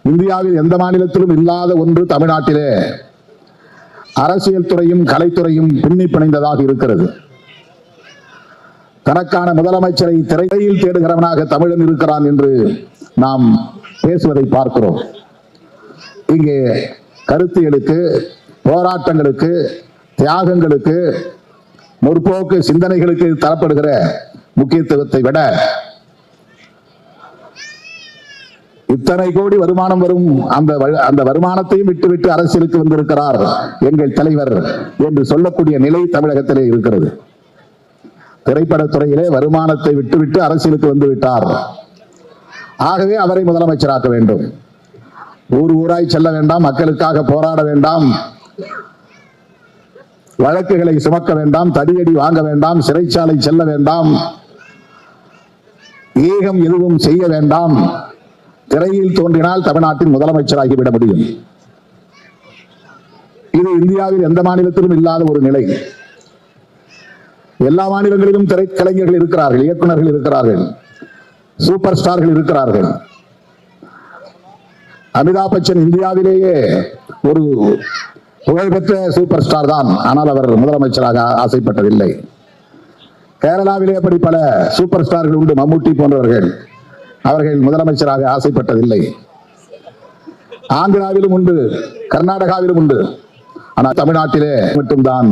இந்தியாவில் எந்த மாநிலத்திலும் இல்லாத ஒன்று தமிழ்நாட்டிலே அரசியல் துறையும் கலைத்துறையும் பின்னி பிணைந்ததாக இருக்கிறது. தனக்கான முதலமைச்சரை திரையில் தேடுகிறவனாக தமிழன் இருக்கிறான் என்று நாம் பேசுவதை பார்க்கிறோம். இங்கே கருத்தியலுக்கு, போராட்டங்களுக்கு, தியாகங்களுக்கு, முற்போக்கு சிந்தனைகளுக்கு தரப்படுகிற முக்கியத்துவத்தை விட இத்தனை கோடி வருமானம் வரும் அந்த வருமானத்தையும் விட்டுவிட்டு அரசியலுக்கு வந்திருக்கிறார் எங்கள் தலைவர் என்று சொல்லக்கூடிய நிலை தமிழகத்திலே இருக்கிறது. திரைப்படத்துறையிலே வருமானத்தை விட்டுவிட்டு அரசியலுக்கு வந்து விட்டார். ஆகவே அவரை முதலமைச்சராக்க வேண்டும். ஊர் ஊராய் செல்ல வேண்டாம், மக்களுக்காக போராட வேண்டாம், வழக்குகளை சுமக்க வேண்டாம், தடியடி வாங்க வேண்டாம், சிறைச்சாலை செல்ல வேண்டாம், ஏகம் எதுவும் செய்ய வேண்டாம். திரையில் தோன்றினால் தமிழ்நாட்டின் முதலமைச்சராகிவிட முடியும். இது இந்தியாவில் எந்த மாநிலத்திலும் இல்லாத ஒரு நிலை. எல்லா மாநிலங்களிலும் திரைக்கலைஞர்கள் இருக்கிறார்கள், இயக்குநர்கள் இருக்கிறார்கள், சூப்பர் ஸ்டார்கள் இருக்கிறார்கள். அமிதாப் பச்சன் இந்தியாவிலேயே ஒரு புகழ்பெற்ற சூப்பர் ஸ்டார் தான். ஆனால் அவர் முதலமைச்சராக ஆசைப்பட்டதில்லை. கேரளாவிலே அப்படி பல சூப்பர் ஸ்டார்கள் உண்டு, மம்முட்டி போன்றவர்கள். அவர்கள் முதலமைச்சராக ஆசைப்பட்டதில்லை. ஆந்திராவிலும் உண்டு, கர்நாடகாவிலும் உண்டு. ஆனால் தமிழ்நாட்டிலே மட்டும்தான்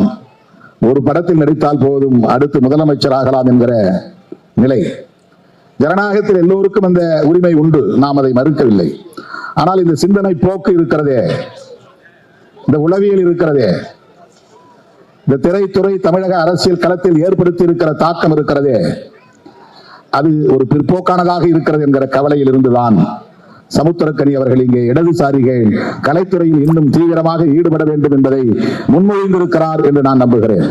ஒரு படத்தில் நடித்தால் போதும் அடுத்து முதலமைச்சராகலாம் என்கிற நிலை. ஜனநாயகத்தில் எல்லோருக்கும் அந்த உரிமை உண்டு, நாம் அதை மறுக்கவில்லை. ஆனால் இந்த சிந்தனை போக்கு இருக்கிறதே, இந்த உளவியல் இருக்கிறதே, இந்த திரைத்துறை தமிழக அரசியல் களத்தில் ஏற்படுத்தி இருக்கிற தாக்கம் இருக்கிறதே, அது ஒரு பிற்போக்கானதாக இருக்கிறது என்கிற கவலையில் இருந்துதான் சமுத்திரக்கனி அவர்கள் இங்கே இடதுசாரிகள் கலைத்துறையில் இன்னும் தீவிரமாக ஈடுபட வேண்டும் என்பதை முன்மொழிந்திருக்கிறார் என்று நான் நம்புகிறேன்.